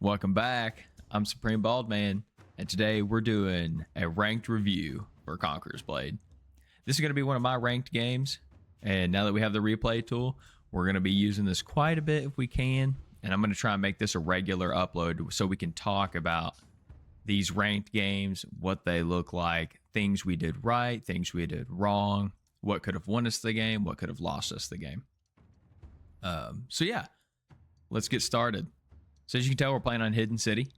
Welcome back. I'm SupremeBaldman, and today we're doing a ranked review for Conquerors Blade. This is going to be one of my ranked games, and now that we have the replay tool, we're going to be using this quite a bit if we can, and I'm going to try and make this a regular upload so we can talk about these ranked games, what they look like, things we did right, things we did wrong, what could have won us the game, what could have lost us the game. So yeah, let's get started. So as you can tell, we're playing on Hidden City,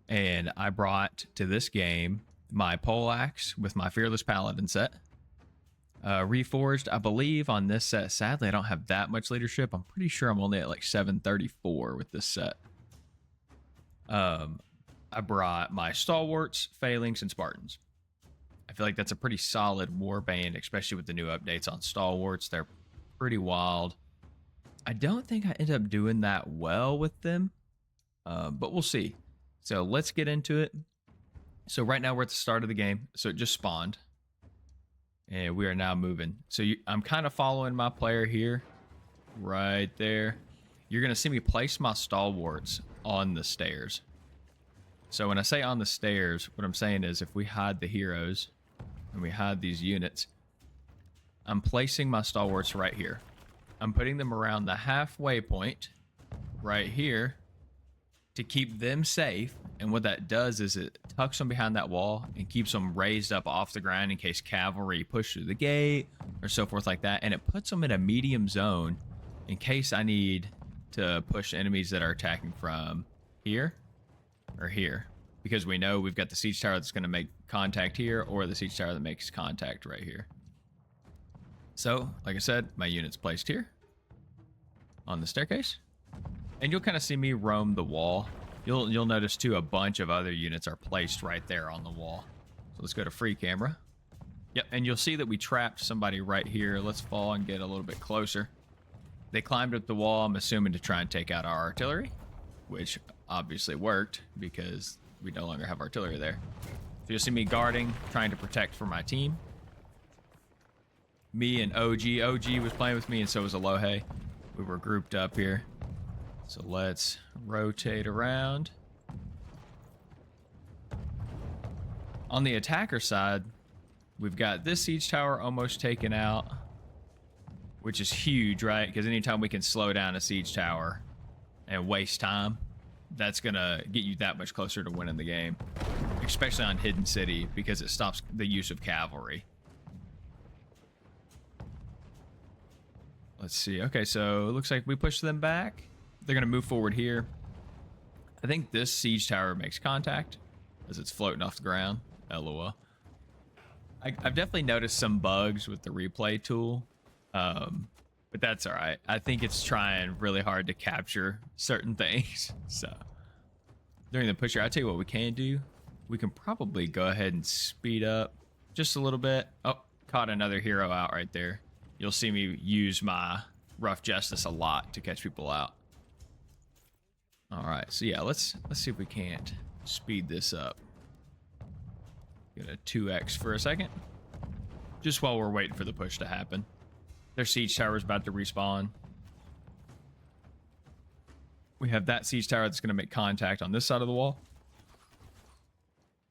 and I brought to this game my poleaxe with my Fearless Paladin set. Reforged, I believe, on this set. Sadly, I don't have that much leadership. I'm pretty sure I'm only at like 734 with this set. I brought my Stalwarts, Phalanx, and Spartans. I feel like that's a pretty solid warband, especially with the new updates on Stalwarts. They're pretty wild. I don't think I end up doing that well with them. But we'll see. So let's get into it. So right now we're at the start of the game. So it just spawned. And we are now moving. So I'm kind of following my player here. Right there. You're going to see me place my Stalwarts on the stairs. So when I say on the stairs, what I'm saying is if we hide the heroes and we hide these units, I'm placing my Stalwarts right here. I'm putting them around the halfway point right here to keep them safe. And what that does is it tucks them behind that wall and keeps them raised up off the ground in case cavalry push through the gate or so forth like that. And it puts them in a medium zone in case I need to push enemies that are attacking from here or here. Because we know we've got the siege tower that's going to make contact here, or the siege tower that makes contact right here. So, like I said, my unit's placed here on the staircase. And you'll kind of see me roam the wall. You'll notice too a bunch of other units are placed right there on the wall. So let's go to free camera. Yep, and you'll see that we trapped somebody right here. Let's fall and get a little bit closer. They climbed up the wall, I'm assuming to try and take out our artillery, which obviously worked because we no longer have artillery there. So you'll see me guarding, trying to protect for my team. Me and OG. OG was playing with me, and so was Alohe. We were grouped up here. So let's rotate around. On the attacker side, we've got this siege tower almost taken out, which is huge, right? Because anytime we can slow down a siege tower and waste time, that's going to get you that much closer to winning the game, especially on Hidden City because it stops the use of cavalry. Let's see. Okay, so it looks like we pushed them back. They're going to move forward here. I think this siege tower makes contact as it's floating off the ground. LOL. I've definitely noticed some bugs with the replay tool, but that's all right. I think it's trying really hard to capture certain things. So during the push here, I'll tell you what we can do. We can probably go ahead and speed up just a little bit. Oh, caught another hero out right there. You'll see me use my rough justice a lot to catch people out. All right, so yeah, let's see if we can't speed this up. Get a 2x for a second, just while we're waiting for the push to happen. Their siege tower is about to respawn. We have that siege tower that's going to make contact on this side of the wall.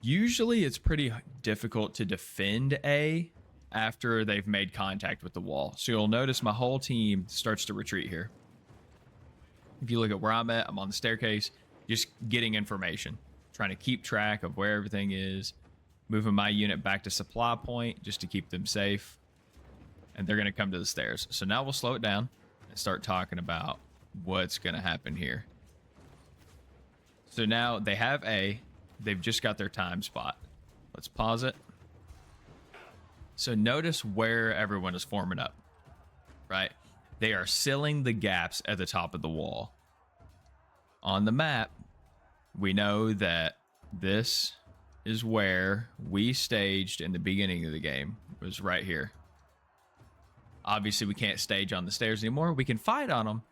Usually, it's pretty difficult to defend A after they've made contact with the wall. So you'll notice my whole team starts to retreat here. If you look at where I'm at, I'm on the staircase, just getting information, trying to keep track of where everything is, moving my unit back to supply point just to keep them safe. And they're going to come to the stairs. So now we'll slow it down and start talking about what's going to happen here. So now they have A. They've just got their time spot. Let's pause it. So notice where everyone is forming up, right? They are sealing the gaps at the top of the wall. On the map, we know that this is where we staged in the beginning of the game. It was right here. Obviously, we can't stage on the stairs anymore. We can fight on them,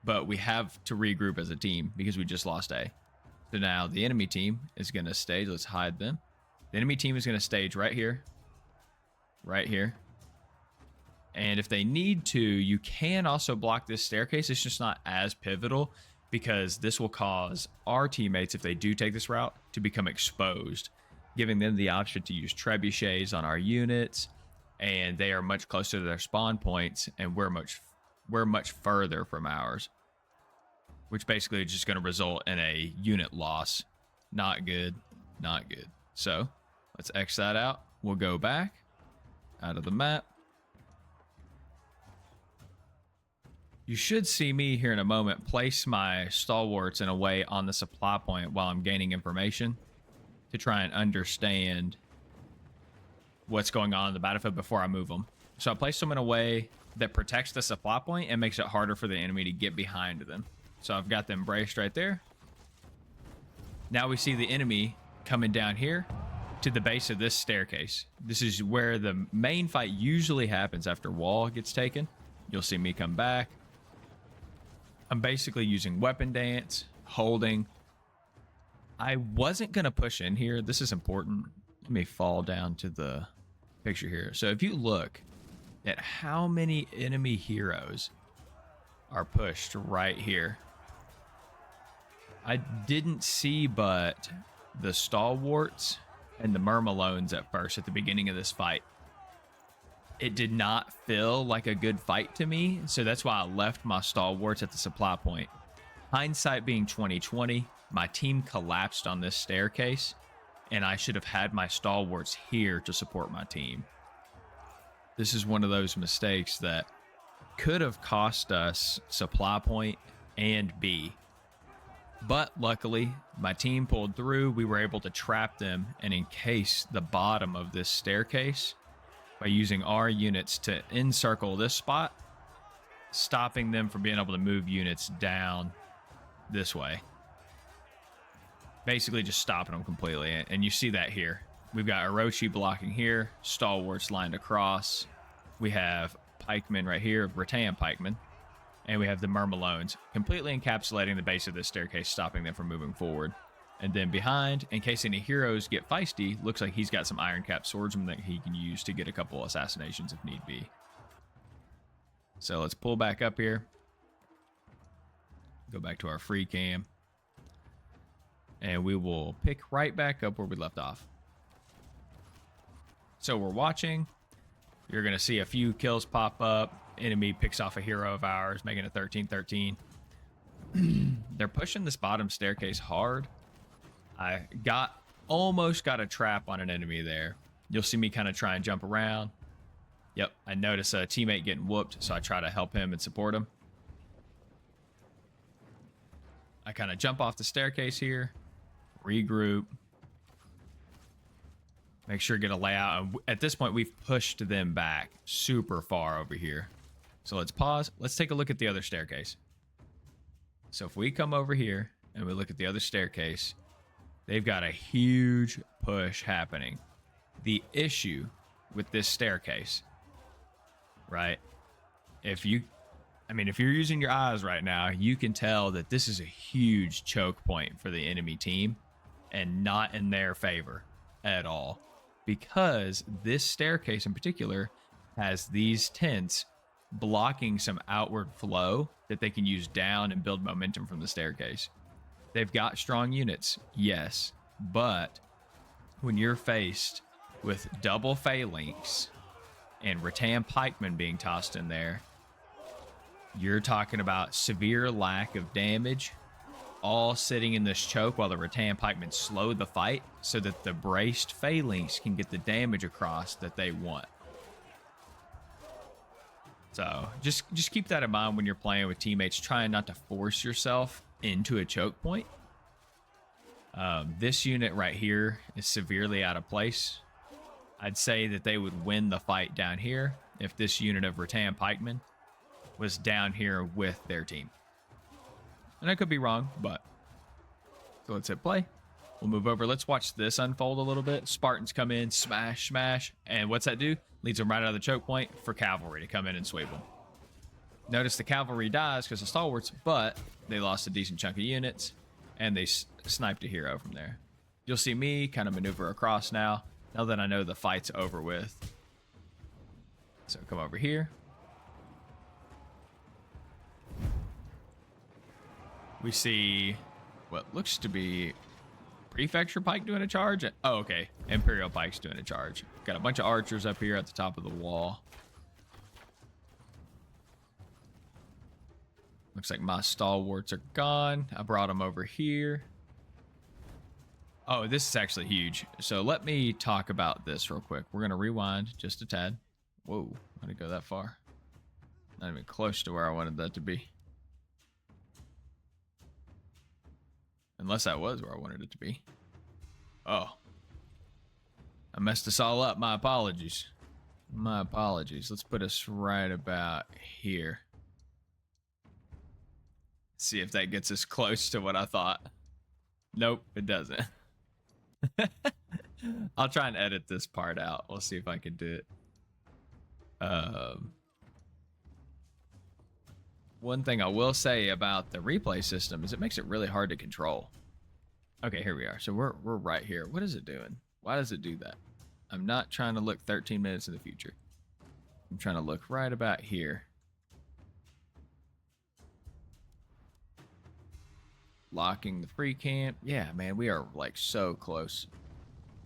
but we have to regroup as a team because we just lost A. So now the enemy team is going to stage. Let's hide them. The enemy team is going to stage right here. Right here. And if they need to, you can also block this staircase. It's just not as pivotal because this will cause our teammates, if they do take this route, to become exposed, giving them the option to use trebuchets on our units, and they are much closer to their spawn points, and we're much further from ours, which basically is just going to result in a unit loss. Not good, not good. So let's X that out. We'll go back out of the map. You should see me here in a moment place my stalwarts in a way on the supply point while I'm gaining information to try and understand what's going on in the battlefield before I move them. So I placed them in a way that protects the supply point and makes it harder for the enemy to get behind them. So I've got them braced right there. Now we see the enemy coming down here to the base of this staircase. This is where the main fight usually happens after wall gets taken. You'll see me come back. I'm basically using weapon dance, holding. I wasn't going to push in here. This is important. Let me fall down to the picture here. So if you look at how many enemy heroes are pushed right here, I didn't see but the stalwarts and the murmalones at first at the beginning of this fight. It did not feel like a good fight to me, so that's why I left my stalwarts at the supply point. Hindsight being 2020, my team collapsed on this staircase, and I should have had my stalwarts here to support my team. This is one of those mistakes that could have cost us supply point and B. But luckily, my team pulled through. We were able to trap them and encase the bottom of this staircase by using our units to encircle this spot, stopping them from being able to move units down this way. Basically just stopping them completely. And you see that here. We've got Orochi blocking here, stalwarts lined across. We have pikemen right here, Rattan pikemen. And we have the Murmalones completely encapsulating the base of this staircase, stopping them from moving forward. And then behind, in case any heroes get feisty, looks like he's got some Iron Cap swordsmen that he can use to get a couple assassinations if need be. So let's pull back up here. Go back to our free cam. And we will pick right back up where we left off. So we're watching. You're going to see a few kills pop up. Enemy picks off a hero of ours, making it 13-13. They're pushing this bottom staircase hard. I almost got a trap on an enemy there. You'll see me kind of try and jump around. Yep, I notice a teammate getting whooped, so I try to help him and support him. I kind of jump off the staircase here, regroup, make sure to get a layout. And at this point, we've pushed them back super far over here. So let's pause. Let's take a look at the other staircase. So if we come over here and we look at the other staircase, they've got a huge push happening. The issue with this staircase, right? If you're using your eyes right now, you can tell that this is a huge choke point for the enemy team and not in their favor at all, because this staircase in particular has these tents blocking some outward flow that they can use down and build momentum from the staircase. They've got strong units, yes, but when you're faced with double phalanx and rattan pikemen being tossed in there, you're talking about severe lack of damage, all sitting in this choke while the rattan pikemen slow the fight so that the braced phalanx can get the damage across that they want. So just keep that in mind when you're playing with teammates, trying not to force yourself into a choke point. This unit right here is severely out of place. I'd say that they would win the fight down here if this unit of rattan pikemen was down here with their team. And I could be wrong, but so let's hit play. We'll move over. Let's watch this unfold a little bit. Spartans come in, smash, smash. And what's that do? Leads them right out of the choke point for cavalry to come in and sweep them. Notice the cavalry dies because of stalwarts, but they lost a decent chunk of units, and they sniped a hero from there. You'll see me kind of maneuver across now that I know the fight's over with. So come over here. We see what looks to be Prefecture Pike doing a charge. Oh, okay. Imperial Pike's doing a charge. Got a bunch of archers up here at the top of the wall. Looks like my stalwarts are gone. I brought them over here. Oh, this is actually huge. So let me talk about this real quick. We're going to rewind just a tad. Whoa, I didn't go that far. Not even close to where I wanted that to be. Unless that was where I wanted it to be. Oh. I messed us all up. My apologies. My apologies. Let's put us right about here. See if that gets us close to what I thought. Nope, it doesn't. I'll try and edit this part out. We'll see if I can do it. One thing I will say about the replay system is it makes it really hard to control. Okay, here we are. So we're right here. What is it doing? Why does it do that? I'm not trying to look 13 minutes in the future. I'm trying to look right about here. Locking the free camp. Yeah, man, we are like so close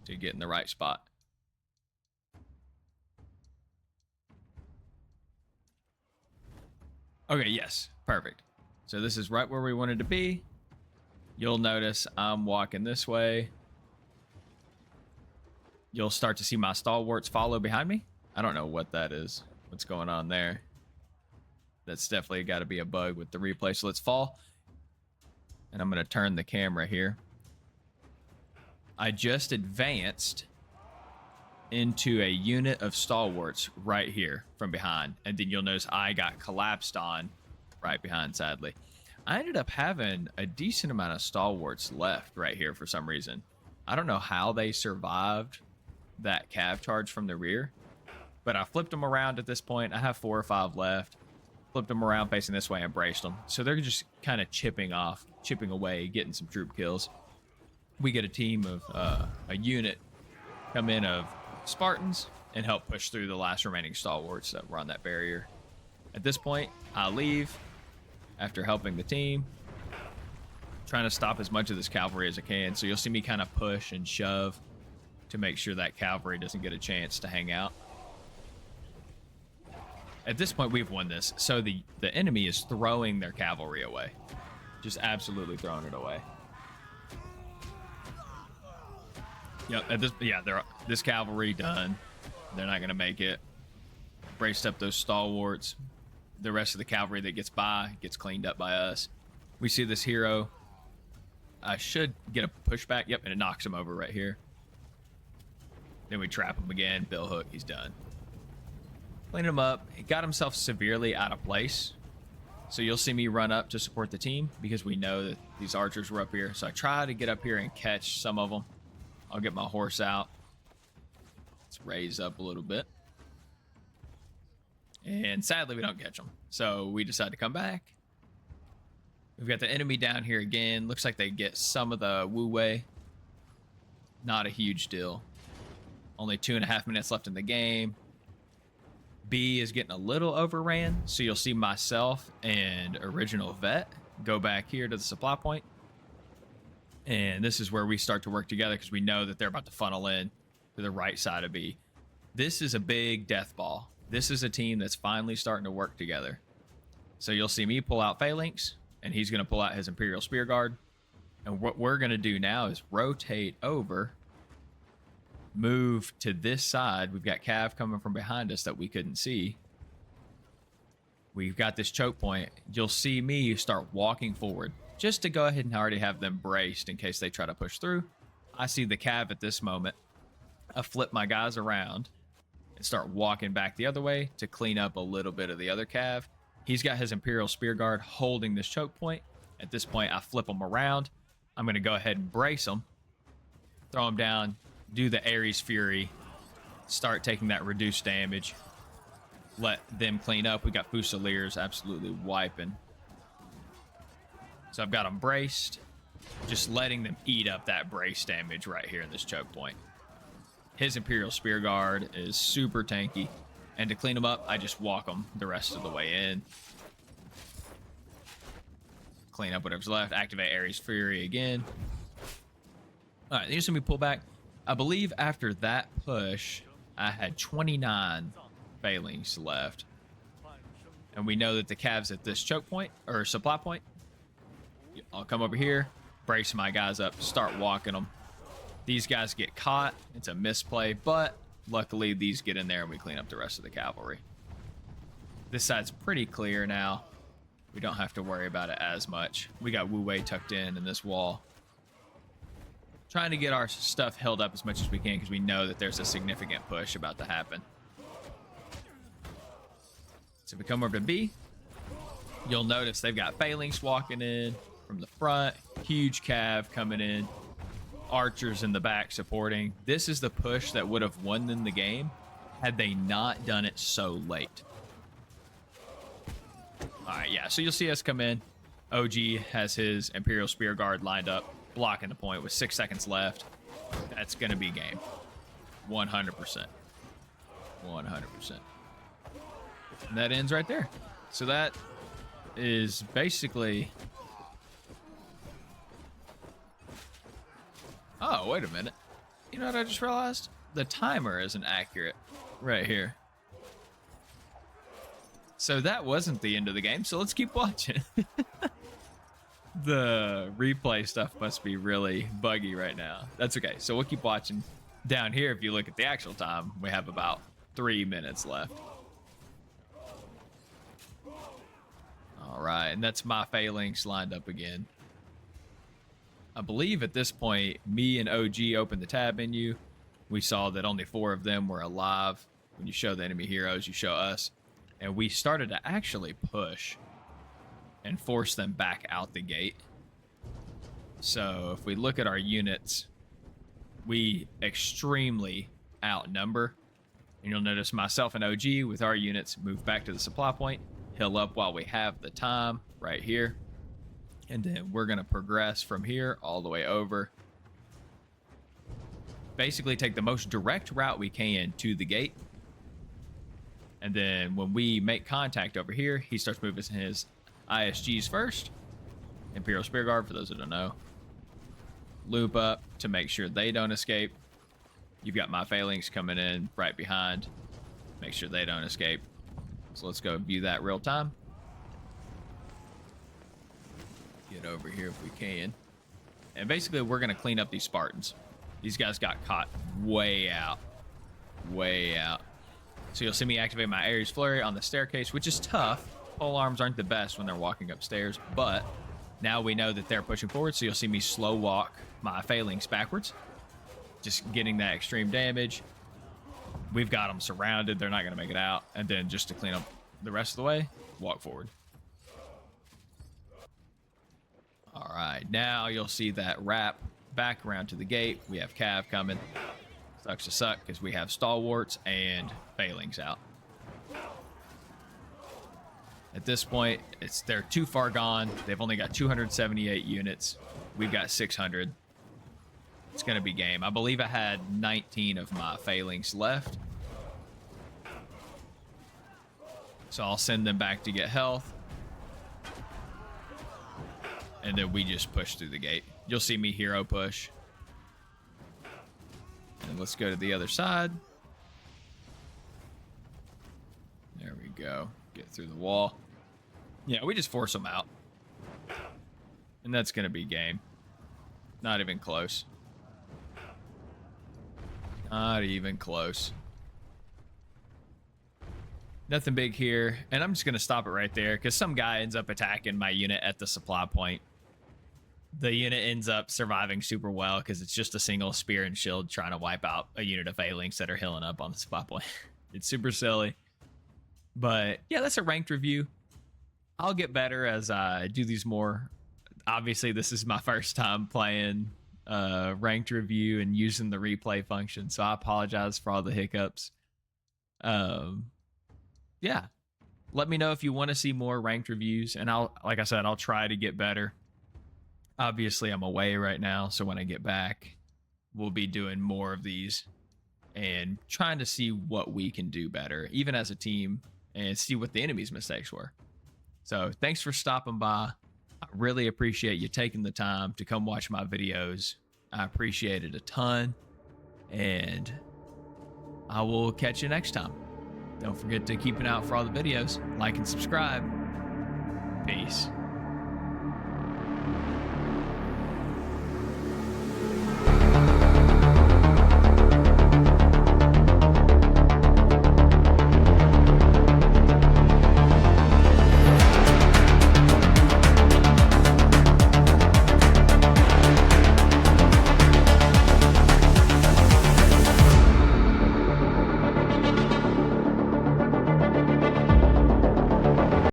to getting the right spot. Okay, yes, perfect. So this is right where we wanted to be. You'll notice I'm walking this way. You'll start to see my stalwarts follow behind me. I don't know what that is. What's going on there? That's definitely got to be a bug with the replay. So let's fall. And I'm going to turn the camera here. I just advanced into a unit of stalwarts right here from behind. And then you'll notice I got collapsed on right behind, sadly. I ended up having a decent amount of stalwarts left right here for some reason. I don't know how they survived that cav charge from the rear, but I flipped them around at this point. I have 4 or 5 left. Flipped them around facing this way and braced them. So they're just kind of chipping away, getting some troop kills. We get a team of a unit come in of Spartans and help push through the last remaining stalwarts that were on that barrier. At this point, I leave after helping the team, trying to stop as much of this cavalry as I can. So you'll see me kind of push and shove to make sure that cavalry doesn't get a chance to hang out. At this point, we've won this. So the enemy is throwing their cavalry away. Just absolutely throwing it away. Yep, this cavalry done. They're not going to make it. Braced up those stalwarts. The rest of the cavalry that gets by gets cleaned up by us. We see this hero. I should get a pushback. Yep, and it knocks him over right here. Then we trap him again. Bill hook, he's done. Clean him up. He got himself severely out of place. So you'll see me run up to support the team because we know that these archers were up here. So I try to get up here and catch some of them. I'll get my horse out. Let's raise up a little bit. And sadly, we don't catch them. So we decide to come back. We've got the enemy down here again. Looks like they get some of the Wu Wei. Not a huge deal. Only 2.5 minutes left in the game. B is getting a little overran, so you'll see myself and Original Vet go back here to the supply point. And this is where we start to work together because we know that they're about to funnel in to the right side of B. This is a big death ball. This is a team that's finally starting to work together. So you'll see me pull out Phalanx, and he's going to pull out his Imperial Spear Guard. And what we're going to do now is rotate over, move to this side. We've got Cav coming from behind us that we couldn't see. We've got this choke point. You'll see me start walking forward just to go ahead and already have them braced in case they try to push through. I see the Cav at this moment. I flip my guys around and start walking back the other way to clean up a little bit of the other Cav. He's got his Imperial Spear Guard holding this choke point. At this point, I flip him around. I'm going to go ahead and brace him, throw him down, do the Ares Fury, start taking that reduced damage, let them clean up. We got Fusiliers absolutely wiping. So I've got them braced, just letting them eat up that brace damage right here in this choke point. His Imperial Spear Guard is super tanky, and to clean them up, I just walk them the rest of the way in. clean up whatever's left, activate Ares Fury again. All right, then you see me pull back. I believe after that push, I had 29 failings left. And we know that the Cavs at this choke point, or supply point, I'll come over here, brace my guys up, start walking them. These guys get caught. It's a misplay, but luckily these get in there and we clean up the rest of the cavalry. This side's pretty clear now. We don't have to worry about it as much. We got Wu Wei tucked in this wall. Trying to get our stuff held up as much as we can because we know that there's a significant push about to happen. So if we come over to B, you'll notice they've got phalanx walking in from the front, huge cav coming in, archers in the back supporting. This is the push that would have won them the game had they not done it so late. All right, yeah, so you'll see us come in. OG has his Imperial Spear Guard lined up, blocking the point with 6 seconds left. That's going to be game. 100%. 100%. And that ends right there. So that is basically... Oh, wait a minute. You know what I just realized? The timer isn't accurate right here. So that wasn't the end of the game, so let's keep watching. The replay stuff must be really buggy right now. That's okay. So we'll keep watching. Down here, if you look at the actual time, we have about 3 minutes left. All right, and that's my phalanx lined up again. I believe at this point, me and OG opened the tab menu. We saw that only 4 of them were alive. When you show the enemy heroes, you show us. And we started to actually push and force them back out the gate. So if we look at our units, we extremely outnumber. And you'll notice myself and OG with our units move back to the supply point, hill up while we have the time right here. And then we're going to progress from here all the way over. Basically take the most direct route we can to the gate. And then when we make contact over here, he starts moving his ISGs first. Imperial Spear Guard, for those that don't know. Loop up to make sure they don't escape. You've got my phalanx coming in right behind. Make sure they don't escape. So let's go view that real time. Get over here if we can. And basically, we're going to clean up these Spartans. These guys got caught way out. Way out. So you'll see me activate my Ares Flurry on the staircase, which is tough. Pole arms aren't the best when they're walking upstairs, but now we know that they're pushing forward, so you'll see me slow walk my phalanx backwards. Just getting that extreme damage. We've got them surrounded. They're not going to make it out. And then just to clean up the rest of the way, walk forward. All right, now you'll see that wrap back around to the gate. We have Cav coming. Sucks to suck because we have stalwarts and phalanx out. At this point, they're too far gone. They've only got 278 units. We've got 600. It's going to be game. I believe I had 19 of my phalanx left. So I'll send them back to get health. And then we just push through the gate. You'll see me hero push. And let's go to the other side. There we go. Get through the wall. Yeah, we just force them out. And that's going to be game. Not even close. Not even close. Nothing big here. And I'm just going to stop it right there because some guy ends up attacking my unit at the supply point. The unit ends up surviving super well because it's just a single spear and shield trying to wipe out a unit of phalanx that are healing up on the supply point. It's super silly. But yeah, that's a ranked review. I'll get better as I do these more. Obviously, this is my first time playing ranked review and using the replay function, so I apologize for all the hiccups. Yeah, let me know if you want to see more ranked reviews, and like I said, I'll try to get better. Obviously, I'm away right now, so when I get back, we'll be doing more of these and trying to see what we can do better, even as a team, and see what the enemy's mistakes were. So thanks for stopping by. I really appreciate you taking the time to come watch my videos. I appreciate it a ton, and I will catch you next time. Don't forget to keep an eye out for all the videos. Like and subscribe. Peace.